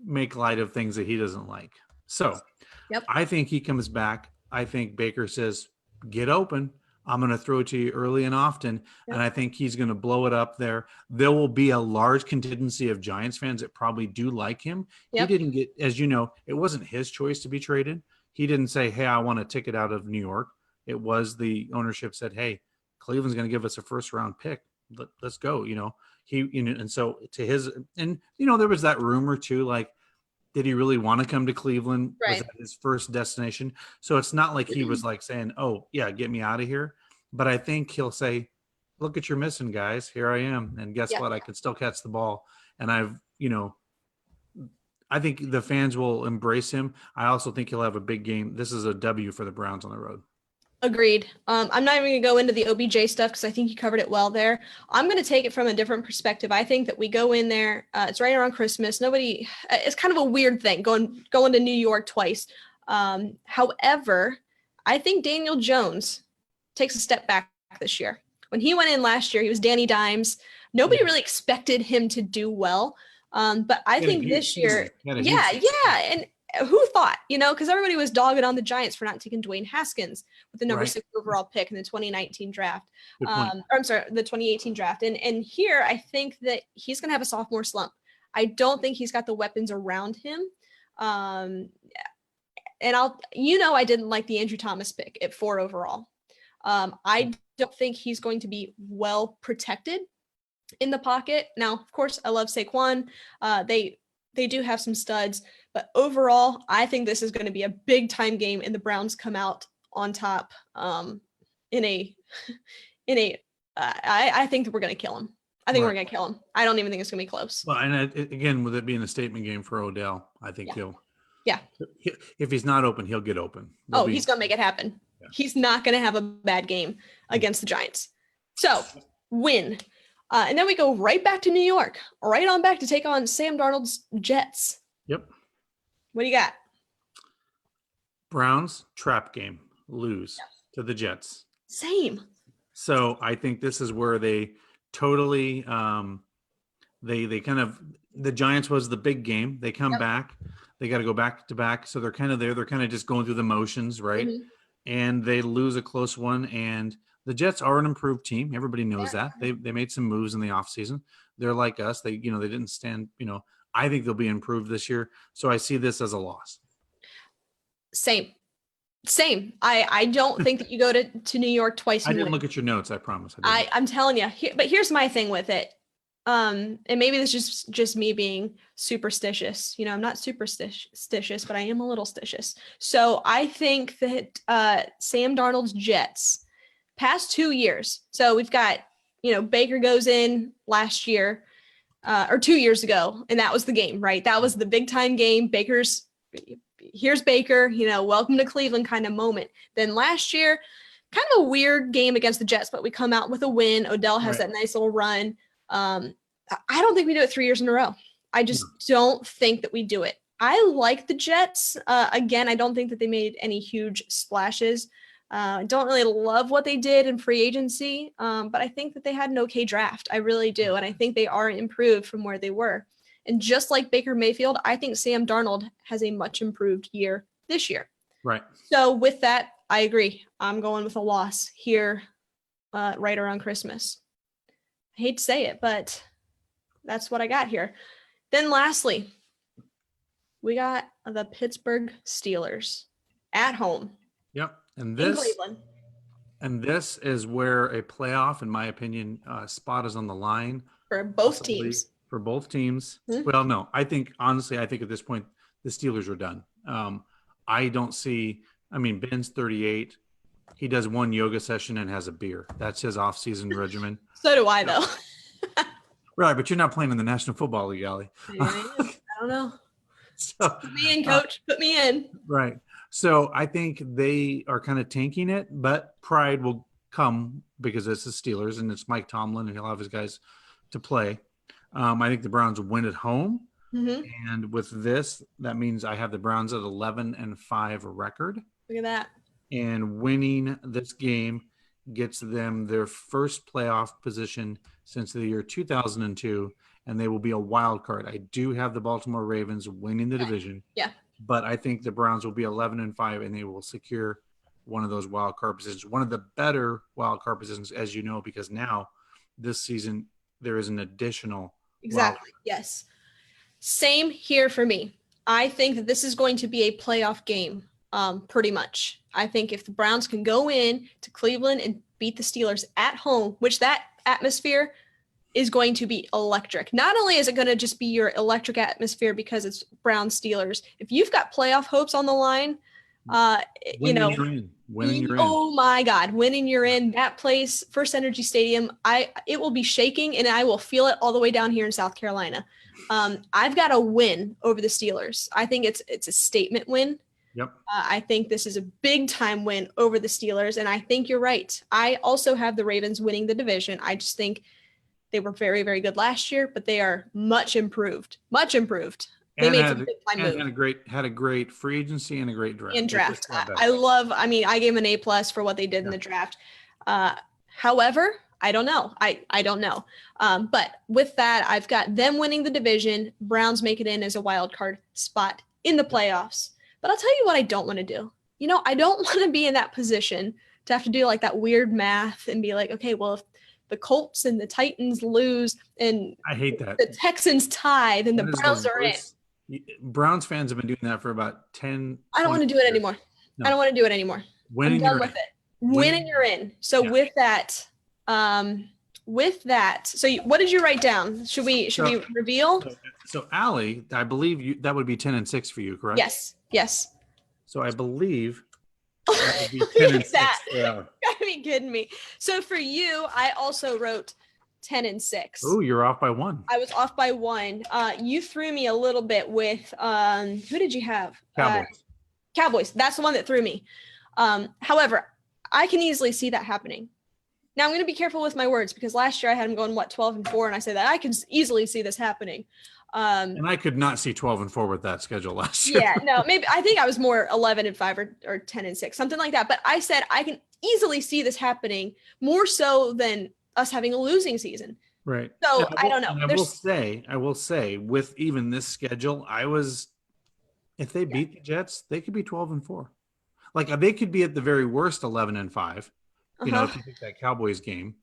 make light of things that he doesn't like. So I think he comes back. I think Baker says, get open. I'm going to throw it to you early and often. And I think he's going to blow it up there. There will be a large contingency of Giants fans that probably do like him. He didn't get, as you know, it wasn't his choice to be traded. He didn't say, hey, I want a ticket out of New York. It was the ownership said, hey, Cleveland's going to give us a first round pick. Let's go. And so to his, and, there was that rumor too, like, did he really want to come to Cleveland? Right. Was that his first destination? So it's not like he was like saying, oh, yeah, get me out of here. But I think he'll say, look at your missing, guys. Here I am. And guess what? I can still catch the ball. And I think the fans will embrace him. I also think he'll have a big game. This is a W for the Browns on the road. Agreed. I'm not even going to go into the OBJ stuff because I think you covered it well there. I'm going to take it from a different perspective. I think that we go in there. It's right around Christmas. It's kind of a weird thing going to New York twice. However, I think Daniel Jones takes a step back this year. When he went in last year, he was Danny Dimes. Nobody really expected him to do well. But I think this year, and who thought, because everybody was dogging on the Giants for not taking Dwayne Haskins with the number 6 overall pick in the 2019 draft. The 2018 draft. And here I think that he's going to have a sophomore slump. I don't think he's got the weapons around him. And I didn't like the Andrew Thomas pick at 4 overall. I don't think he's going to be well protected in the pocket. Now, of course, I love Saquon. They They do have some studs, but overall, I think this is going to be a big time game, and the Browns come out on top in a I think that we're going to kill them. I think we're going to kill them. I don't even think it's going to be close. Well, and again, with it being a statement game for Odell, I think yeah. If he's not open, he'll get open. He's going to make it happen. Yeah. He's not going to have a bad game against the Giants. So, win. And then we go right back to New York, right on back to take on Sam Darnold's Jets. Yep. What do you got? Browns trap game, lose to the Jets. Same. So I think this is where they totally they kind of, the Giants was the big game. They come back. They got to go back to back. So they're kind of there. They're kind of just going through the motions, right? Mm-hmm. And they lose a close one. And the Jets are an improved team. Everybody knows that. They made some moves in the offseason. They're like us. They didn't stand, I think they'll be improved this year. So I see this as a loss. Same. I don't think that you go to New York twice. I didn't look at your notes. I promise. I'm telling you. But here's my thing with it. And maybe this is just me being superstitious. I'm not superstitious, but I am a little stitious. So I think that Sam Darnold's Jets past 2 years. So we've got, Baker goes in last year or 2 years ago, and that was the game, right? That was the big time game. Here's Baker, welcome to Cleveland kind of moment. Then last year, kind of a weird game against the Jets, but we come out with a win. Odell has that nice little run. I don't think we do it 3 years in a row. I just don't think that we do it. I like the Jets. Again, I don't think that they made any huge splashes. I don't really love what they did in free agency, but I think that they had an okay draft. I really do. And I think they are improved from where they were. And just like Baker Mayfield, I think Sam Darnold has a much improved year this year. Right. So with that, I agree. I'm going with a loss here right around Christmas. I hate to say it, but that's what I got here. Then lastly, we got the Pittsburgh Steelers at home. Yep. In Cleveland. And this is where a playoff, in my opinion, spot is on the line. For both teams. For both teams. Mm-hmm. Well, no, honestly, I think at this point, the Steelers are done. I don't see, Ben's 38. He does one yoga session and has a beer. That's his off-season regimen. So do I, though. Right, but you're not playing in the National Football League, Ali. I don't know. So, put me in, coach. Put me in. Right. So I think they are kind of tanking it, but pride will come because it's the Steelers and it's Mike Tomlin and he'll have his guys to play. I think the Browns win at home. Mm-hmm. And with this, that means I have the Browns at 11-5 record. Look at that. And winning this game gets them their first playoff position since the year 2002, and they will be a wild card. I do have the Baltimore Ravens winning the division. Yeah. But I think the Browns will be 11-5, and they will secure one of those wild card positions, one of the better wild card positions, as you know, because now this season there is an additional. Exactly. Yes. Same here for me. I think that this is going to be a playoff game, pretty much. I think if the Browns can go in to Cleveland and beat the Steelers at home, which that atmosphere is going to be electric. Not only is it going to just be your electric atmosphere because it's Browns Steelers, if you've got playoff hopes on the line, winning you're in. Oh my God, winning you're in. That place, First Energy Stadium, it will be shaking and I will feel it all the way down here in South Carolina. I've got a win over the Steelers. I think it's a statement win. Yep. I think this is a big time win over the Steelers, and I think you're right. I also have the Ravens winning the division. I just think they were very, very good last year, but they are much improved. Much improved. They made some big time moves. Had a great free agency and a great draft. And draft. I gave them an A+ for what they did in the draft. However, I don't know. I don't know. But with that, I've got them winning the division. Browns make it in as a wild card spot in the playoffs. But I'll tell you what I don't want to do. I don't want to be in that position to have to do like that weird math and be like, okay, well, if the Colts and the Titans lose and I hate that. The Texans tie, then the Browns are in. Browns fans have been doing that for about 10. I don't want to do it anymore. No. I don't want to do it anymore. I'm done with it. Winning you're in. So with that, with that, so what did you write down? Should we reveal? So Ali, I believe that would be 10-6 for you, correct? Yes. So I believe that would be Look 10-6. that. Yeah. You gotta be kidding me. So for you, I also wrote 10-6. Oh, you're off by 1. I was off by 1. You threw me a little bit with who did you have? Cowboys. Cowboys. That's the one that threw me. However, I can easily see that happening. Now I'm going to be careful with my words because last year I had them going 12-4, and I said that I can easily see this happening. And I could not see 12-4 with that schedule last year. Yeah, no, maybe I think I was more 11-5 or 10-6, something like that. But I said I can easily see this happening more so than us having a losing season. Right. So I don't know. I will say, with even this schedule, if they beat the Jets, they could be 12-4. Like they could be at the very worst 11-5. You know, if you take that Cowboys game,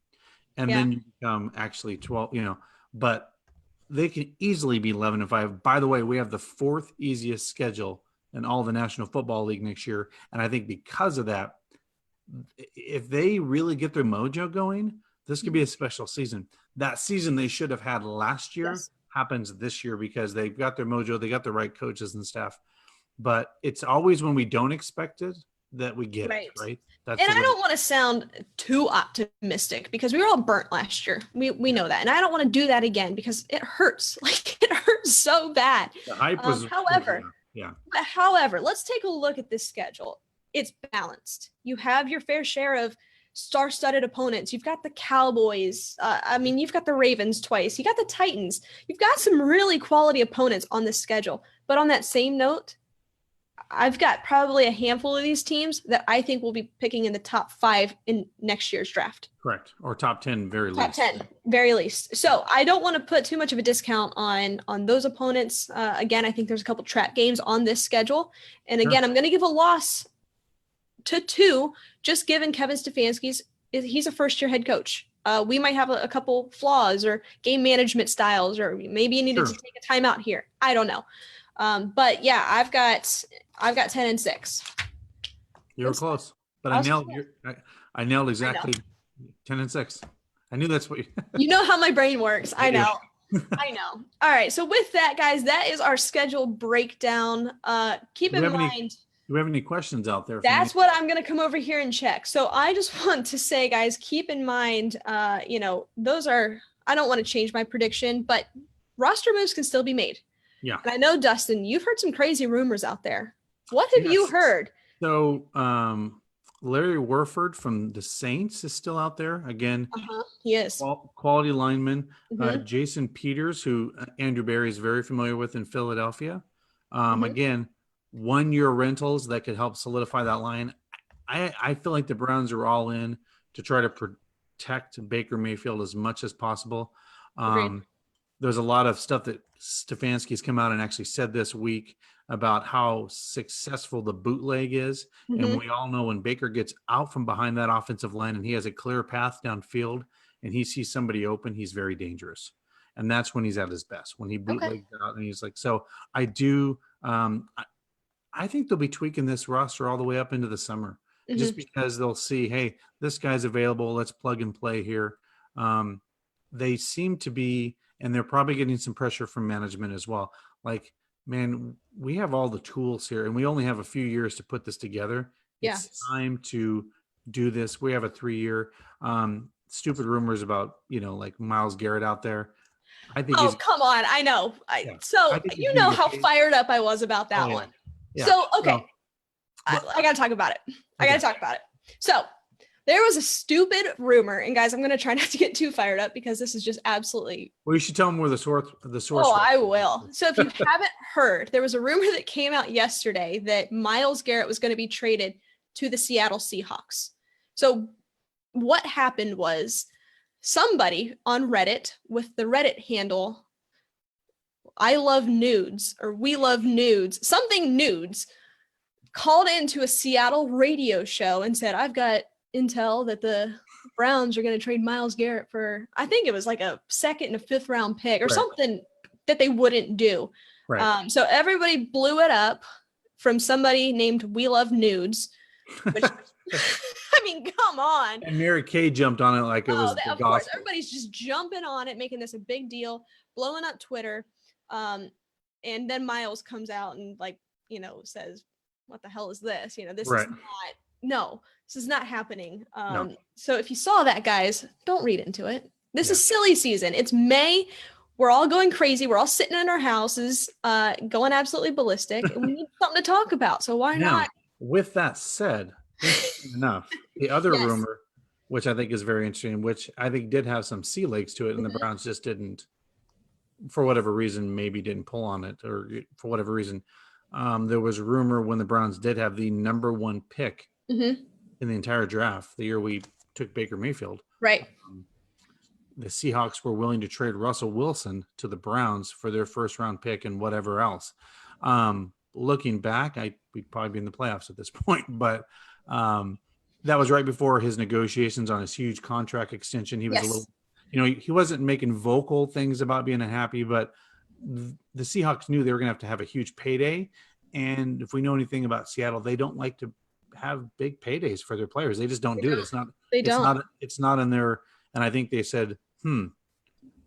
and then you become actually 12. You know, but they can easily be 11-5. By the way, we have the 4th easiest schedule in all the National Football League next year, and I think because of that, if they really get their mojo going, this could be a special season. That season they should have had last year happens this year because they've got their mojo, they got the right coaches and staff. But it's always when we don't expect it that we get it, right? And I don't want to sound too optimistic because we were all burnt last year. We know that. And I don't want to do that again because it hurts. Like it hurts so bad. The hype was however, let's take a look at this schedule. It's balanced. You have your fair share of star-studded opponents. You've got the Cowboys. You've got the Ravens twice. You got the Titans. You've got some really quality opponents on this schedule. But on that same note, I've got probably a handful of these teams that I think will be picking in the top 5 in next year's draft. Correct. Or top 10, very least. Top 10, very least. So I don't want to put too much of a discount on those opponents. Again, I think there's a couple trap games on this schedule. And again, I'm going to give a loss to 2, just given Kevin Stefanski's, he's a first-year head coach. We might have a couple flaws or game management styles, or maybe you needed to take a timeout here. I don't know. But yeah, I've got 10-6. You were close, but I nailed exactly 10-6. I knew that's what you know how my brain works. I know. I know. All right. So with that, guys, that is our schedule breakdown. Keep in mind. Do we have any questions out there? That's what I'm going to come over here and check. So I just want to say, guys, keep in mind, those are, I don't want to change my prediction, but roster moves can still be made. Yeah. And I know, Dustin, you've heard some crazy rumors out there. What have you heard? So Larry Warford from the Saints is still out there. Again, he is. Quality lineman. Jason Peters, who Andrew Berry is very familiar with in Philadelphia. Again, 1-year rentals that could help solidify that line. I feel like the Browns are all in to try to protect Baker Mayfield as much as possible. There's a lot of stuff that Stefanski's come out and actually said this week about how successful the bootleg is. And we all know when Baker gets out from behind that offensive line and he has a clear path downfield and he sees somebody open, he's very dangerous. And that's when he's at his best, when he bootlegs out and he's like, so I do, I think they'll be tweaking this roster all the way up into the summer just because they'll see, hey, this guy's available. Let's plug and play here. They seem to be, and they're probably getting some pressure from management as well. Like, man, we have all the tools here and we only have a few years to put this together. Yeah. It's time to do this. We have a 3-year, stupid rumors about, like Myles Garrett out there. I think. Oh, come on. I know. So you know how fired up I was about that one. Yeah. So, okay. I got to talk about it. So there was a stupid rumor, and guys, I'm going to try not to get too fired up because this is just absolutely. Well, you should tell them where the source. Oh, I will. So if you haven't heard, there was a rumor that came out yesterday that Myles Garrett was going to be traded to the Seattle Seahawks. So what happened was somebody on Reddit with the Reddit handle I love nudes or we love nudes, something nudes, called into a Seattle radio show and said, I've got intel that the Browns are going to trade Myles Garrett for, I think it was like a 2nd and a 5th round pick or something that they wouldn't do. Right. So everybody blew it up from somebody named We Love Nudes, which I mean, come on. And Mary Kay jumped on it like it was the Of course, gospel. everybody's just jumping on it, making this a big deal, blowing up Twitter. And then Miles comes out and says, "What the hell is this? This Right. is not. No, this is not happening." No. So if you saw that, guys, don't read into it. This Yeah. is silly season. It's May. We're all going crazy. We're all sitting in our houses, going absolutely ballistic, and we need something to talk about. So why Now, not? with that said, interesting enough, the other Yes. rumor, which I think is very interesting, which I think did have some sea legs to it, and the Browns just didn't, for whatever reason, maybe didn't pull on it, or for whatever reason. There was a rumor when the Browns did have the number 1 pick in the entire draft, the year we took Baker Mayfield. Right. The Seahawks were willing to trade Russell Wilson to the Browns for their first round pick and whatever else. Looking back, we'd probably be in the playoffs at this point, but that was right before his negotiations on his huge contract extension. He was a little, he wasn't making vocal things about being unhappy, but the Seahawks knew they were going to have a huge payday. And if we know anything about Seattle, they don't like to have big paydays for their players. They just don't do it. It's not in their, and I think they said,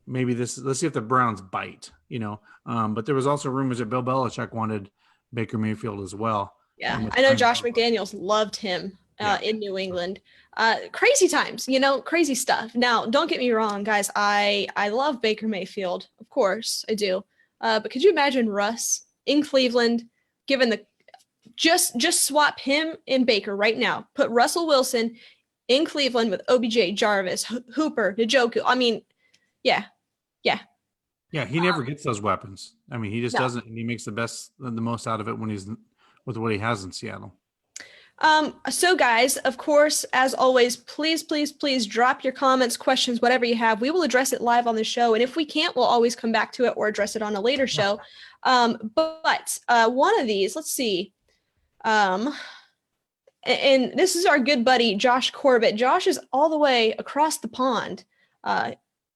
maybe let's see if the Browns bite, but there was also rumors that Bill Belichick wanted Baker Mayfield as well. Yeah. I know Josh McDaniels loved him in New England. Crazy times, crazy stuff. Now, don't get me wrong, guys. I love Baker Mayfield. Of course I do. But could you imagine Russ in Cleveland, given just swap him and Baker right now, put Russell Wilson in Cleveland with OBJ, Jarvis, Hooper, Njoku. I mean, yeah. Yeah, he never gets those weapons. I mean, he just doesn't, and he makes the most out of it when he's with what he has in Seattle. So guys, of course, as always, please drop your comments, questions, whatever you have. We will address it live on the show. And if we can't, we'll always come back to it or address it on a later show. But one of these, let's see. And this is our good buddy, Josh Corbett. Josh is all the way across the pond.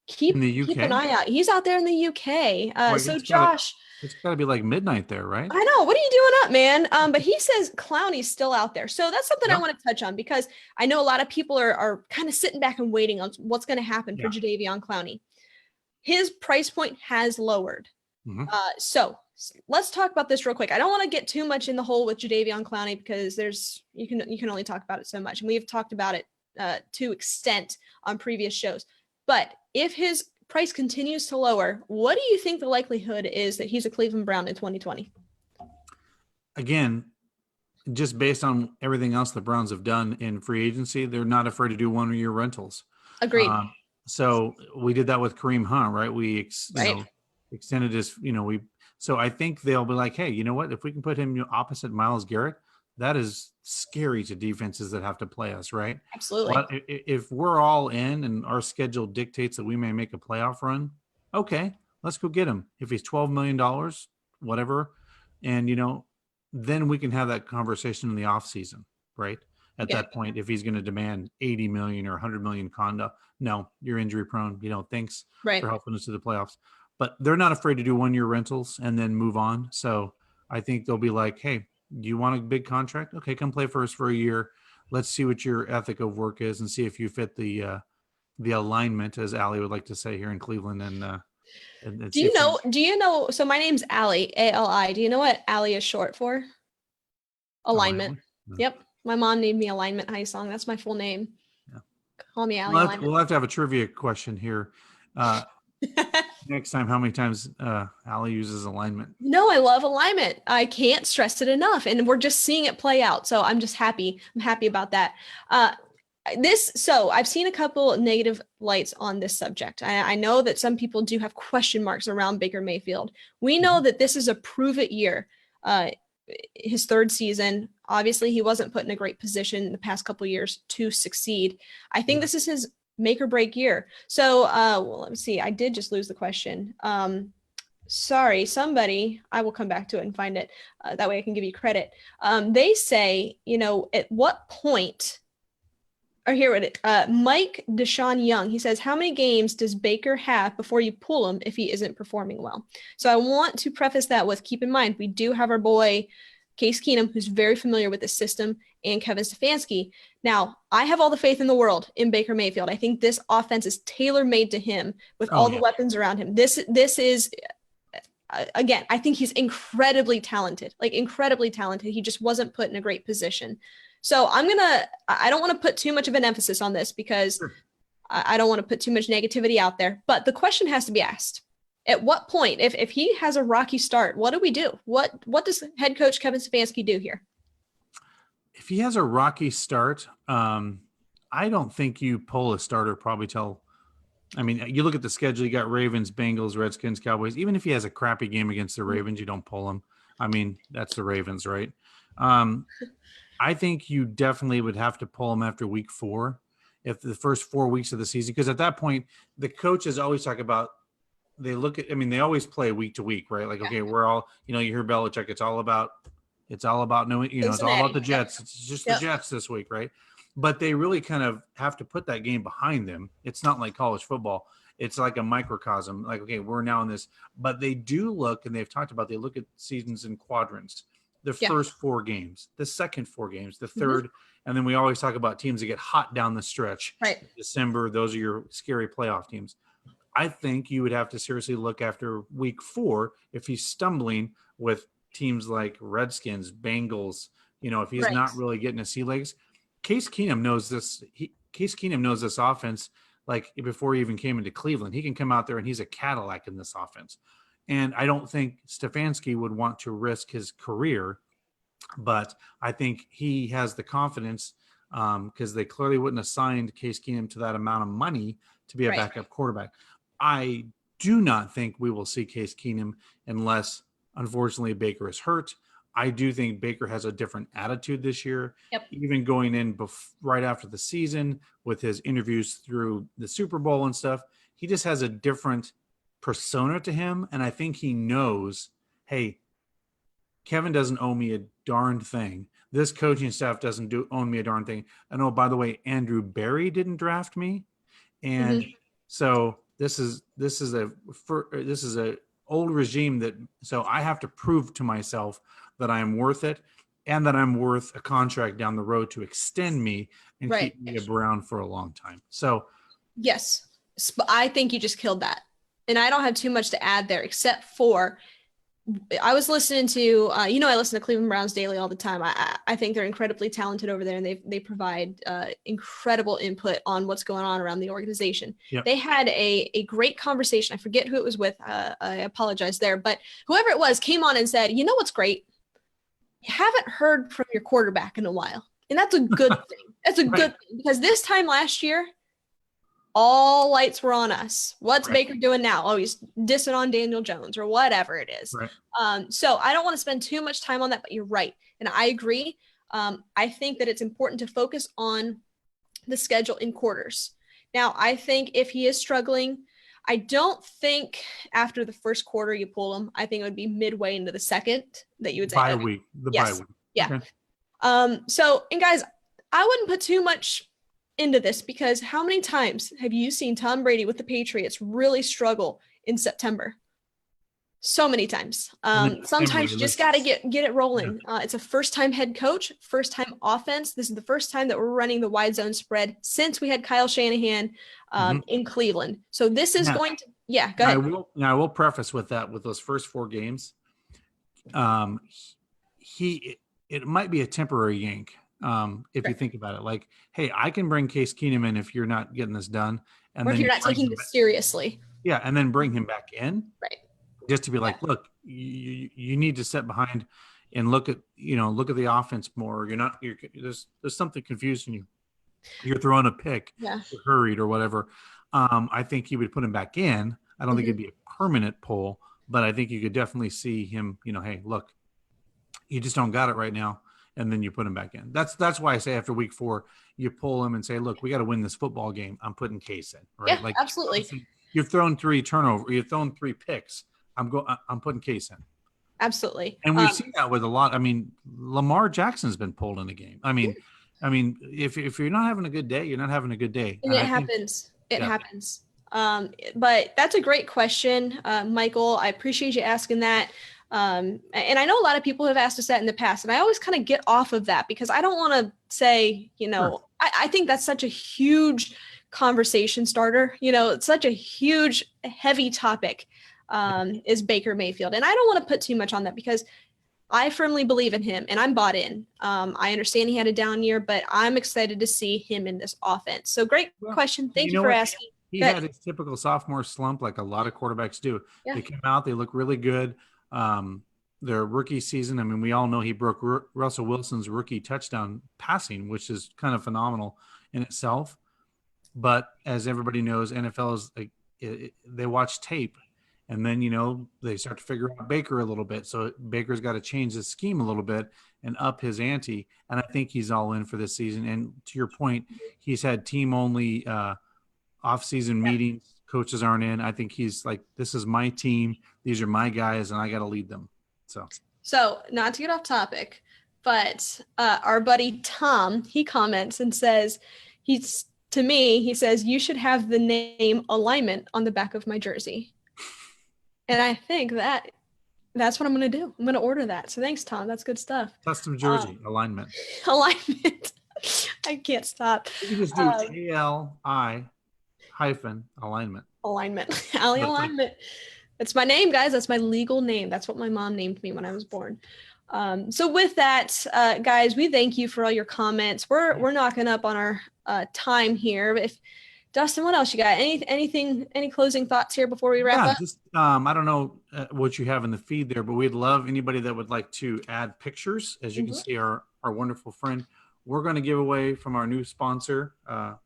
Keep an eye out. He's out there in the UK. So Josh, it's got to be like midnight there, right? I know. What are you doing up, man? But he says Clowney's still out there. So that's something I want to touch on, because I know a lot of people are kind of sitting back and waiting on what's going to happen for Jadeveon Clowney. His price point has lowered. So let's talk about this real quick. I don't want to get too much in the hole with Jadeveon Clowney, because you can only talk about it so much, and we've talked about it to extent on previous shows. But if his price continues to lower, what do you think the likelihood is that he's a Cleveland Brown in 2020? Again, just based on everything else the Browns have done in free agency, they're not afraid to do 1-year rentals. Agreed. So we did that with Kareem Hunt, right? We extended his, so I think they'll be like, hey, you know what? If we can put him opposite Myles Garrett, that is scary to defenses that have to play us, right? Absolutely. But if we're all in and our schedule dictates that we may make a playoff run, okay, let's go get him. If he's $12 million, whatever, and, then we can have that conversation in the off season, right? At that point, if he's going to demand 80 million or 100 million condo, no, you're injury prone, thanks for helping us to the playoffs. But they're not afraid to do 1-year rentals and then move on. So I think they'll be like, hey, you want a big contract? Okay, come play for us for a year. Let's see what your ethic of work is and see if you fit the alignment, as Ali would like to say here in Cleveland. And do you know? So my name's Ali, Ali. Do you know what Ali is short for? Alignment. No. Yep. My mom named me Alignment High Song. That's my full name. Yeah. Call me Ali. We'll have to have a trivia question here. Next time, how many times Ali uses alignment? No, I love alignment. I can't stress it enough. And we're just seeing it play out. So I'm just happy. I'm happy about that. So I've seen a couple negative lights on this subject. I know that some people do have question marks around Baker Mayfield. We know that this is a prove it year. His third season, obviously he wasn't put in a great position in the past couple of years to succeed. I think this is his make or break year. So, let me see. I did just lose the question. Sorry, somebody, I will come back to it and find it. That way I can give you credit. They say, at what point, or here it is, Mike Deshaun Young, he says, how many games does Baker have before you pull him if he isn't performing well? So I want to preface that with, keep in mind, we do have our boy Case Keenum, who's very familiar with the system, and Kevin Stefanski. Now, I have all the faith in the world in Baker Mayfield. I think this offense is tailor-made to him with all the weapons around him. This is, again, I think he's incredibly talented, like incredibly talented. He just wasn't put in a great position. So I don't want to put too much of an emphasis on this because I don't want to put too much negativity out there, but the question has to be asked. At what point, if he has a rocky start, what do we do? What does head coach Kevin Stefanski do here? If he has a rocky start, I don't think you pull a starter probably you look at the schedule, you got Ravens, Bengals, Redskins, Cowboys. Even if he has a crappy game against the Ravens, you don't pull him. I mean, that's the Ravens, right? I think you definitely would have to pull him after week 4, if the first 4 weeks of the season, because at that point, the coaches always talk about, they always play week to week, right? Like, okay, we're all, you hear Belichick, it's all about knowing, it's all about the Jets. It's just the Jets this week, right? But they really kind of have to put that game behind them. It's not like college football. It's like a microcosm. Like, okay, we're now in this. But they do look, and they've talked about, they look at seasons in quadrants. The first 4 games, the second 4 games, the third, and then we always talk about teams that get hot down the stretch. Right. December, those are your scary playoff teams. I think you would have to seriously look after week 4 if he's stumbling with teams like Redskins, Bengals, if he's not really getting to sea legs. Case Keenum knows this. Case Keenum knows this offense like before he even came into Cleveland. He can come out there and he's a Cadillac in this offense. And I don't think Stefanski would want to risk his career, but I think he has the confidence because they clearly wouldn't have signed Case Keenum to that amount of money to be a backup quarterback. I do not think we will see Case Keenum unless, unfortunately, Baker is hurt. I do think Baker has a different attitude this year, even going in right after the season with his interviews through the Super Bowl and stuff. He just has a different persona to him, and I think he knows, hey, Kevin doesn't owe me a darned thing. This coaching staff doesn't own me a darn thing. And oh, by the way, Andrew Berry didn't draft me, and so this is a old regime so I have to prove to myself that I am worth it and that I'm worth a contract down the road to extend me and keep me around for a long time. So yes, I think you just killed that. And I don't have too much to add there, except for I was listening to, I listen to Cleveland Browns daily all the time. I think they're incredibly talented over there, and they provide incredible input on what's going on around the organization. Yep. They had a great conversation. I forget who it was with. I apologize there, but whoever it was came on and said, you know what's great? You haven't heard from your quarterback in a while. And that's a good thing. That's a good thing, because this time last year, all lights were on us. What's Baker doing now? Oh, he's dissing on Daniel Jones or whatever it is. So I don't want to spend too much time on that, but you're right. And I agree. I think that it's important to focus on the schedule in quarters. Now, I think if he is struggling, I don't think after the first quarter you pull him. I think it would be midway into the second that you would say. Bye week. Bye week. Yeah. Okay. So, and guys, I wouldn't put too much into this, because how many times have you seen Tom Brady with the Patriots really struggle in September? So many times. Sometimes you just got to get it rolling. It's a first-time head coach, first-time offense. This is the first time that we're running the wide zone spread since we had Kyle Shanahan in Cleveland. So this is going to – go ahead. I will preface with that, with those first 4 games, it might be a temporary yank. If you think about it, like, hey, I can bring Case Keenum in if you're not getting this done. And or if you're not taking this seriously. Yeah, and then bring him back in. Right. Just to be like, look, you need to sit behind and look at the offense more. There's something confusing you. You're throwing a pick, you're hurried or whatever. I think you would put him back in. I don't think it'd be a permanent pull, but I think you could definitely see him, hey, look, you just don't got it right now. And then you put him back in. That's why I say after week 4, you pull him and say, look, we got to win this football game. I'm putting Case in, right? Yeah, absolutely. You've thrown 3 turnovers. You've thrown 3 picks. I'm putting Case in. Absolutely. And we've seen that with a lot. I mean, Lamar Jackson's been pulled in a game. I mean, if you're not having a good day, you're not having a good day. And it happens. It happens. But that's a great question, Michael. I appreciate you asking that. And I know a lot of people have asked us that in the past, and I always kind of get off of that because I don't want to say, Sure. I think that's such a huge conversation starter. It's such a huge, heavy topic, is Baker Mayfield. And I don't want to put too much on that because I firmly believe in him and I'm bought in. I understand he had a down year, but I'm excited to see him in this offense. So great question. Thank you for asking. He had his typical sophomore slump like a lot of quarterbacks do. Yeah. They come out, they look really good. Their rookie season, I mean, we all know he broke Russell Wilson's rookie touchdown passing, which is kind of phenomenal in itself. But as everybody knows, NFL is like, they watch tape. And then, they start to figure out Baker a little bit. So Baker's got to change his scheme a little bit and up his ante. And I think he's all in for this season. And to your point, he's had team-only off-season meetings. Coaches aren't in. I think he's like, this is my team. These are my guys, and I got to lead them. So not to get off topic, but our buddy Tom, he comments and says, he says, you should have the name Alignment on the back of my jersey. And I think that's what I'm going to do. I'm going to order that. So thanks, Tom. That's good stuff. Custom jersey, alignment. Alignment. I can't stop. You can just do ALI alignment. Alignment. Ali Alignment. That's my name, guys. That's my legal name. That's what my mom named me when I was born. So with that, guys, we thank you for all your comments. We're knocking up on our time here. If Dustin, what else you got? Any closing thoughts here before we wrap up? Just, I don't know what you have in the feed there, but we'd love anybody that would like to add pictures. As you can see, our wonderful friend, we're going to give away from our new sponsor,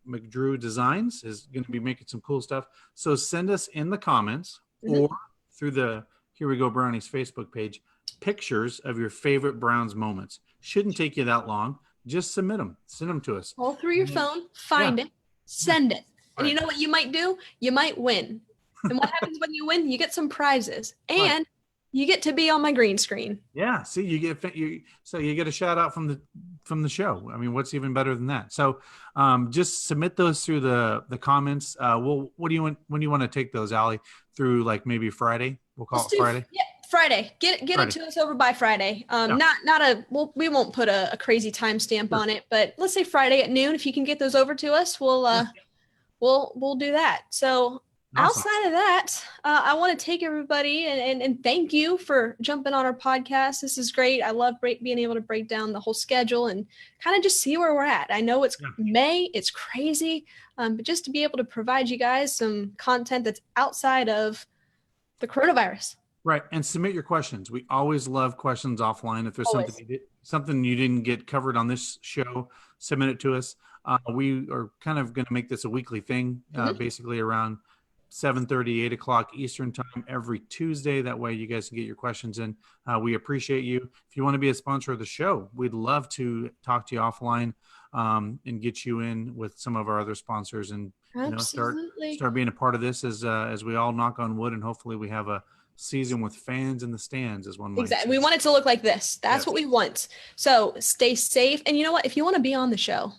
McDrew Designs, is going to be making some cool stuff. So send us in the comments or through the Here We Go Brownies Facebook page, pictures of your favorite Browns moments. Shouldn't take you that long. Just submit them. Send them to us. All through your phone, find it, send it. And you know what you might do? You might win. And what happens when you win? You get some prizes, and you get to be on my green screen. Yeah. See, you get a shout out from the show. I mean, what's even better than that? So, just submit those through the comments. When do you want to take those, Ali? Through like maybe Friday? We'll call it Friday. Yeah. Friday. Get it to us over by Friday. We won't put a crazy timestamp on it, but let's say Friday at noon. If you can get those over to us, we'll do that. So outside of that, I want to take everybody and thank you for jumping on our podcast. This is great. I love being able to break down the whole schedule and kind of just see where we're at. I know it's May, it's crazy, but just to be able to provide you guys some content that's outside of the coronavirus. Right. And submit your questions. We always love questions offline. If there's something you didn't get covered on this show, submit it to us. We are kind of going to make this a weekly thing, basically around 7:30, 8 o'clock Eastern time every Tuesday. That way you guys can get your questions in. We appreciate you. If you want to be a sponsor of the show, we'd love to talk to you offline and get you in with some of our other sponsors and start being a part of this as we all knock on wood, and hopefully we have a season with fans in the stands, as one might say. We want it to look like this. That's what we want. So stay safe. And you know what? If you want to be on the show,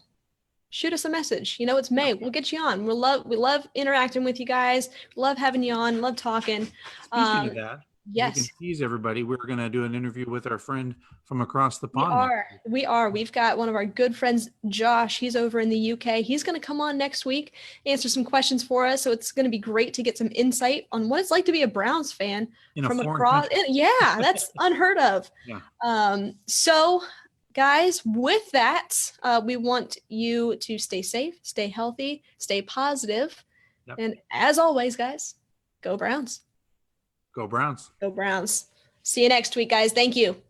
shoot us a message. It's May. We'll get you on. We love interacting with you guys. Love having you on. Love talking. Speaking of that, yes. We can tease everybody. We're going to do an interview with our friend from across the pond. We are. We've got one of our good friends, Josh. He's over in the UK. He's going to come on next week, answer some questions for us. So it's going to be great to get some insight on what it's like to be a Browns fan from across. Yeah, that's unheard of. Yeah. So guys, with that, we want you to stay safe, stay healthy, stay positive. Yep. And as always, guys, go Browns. Go Browns. Go Browns. See you next week, guys. Thank you.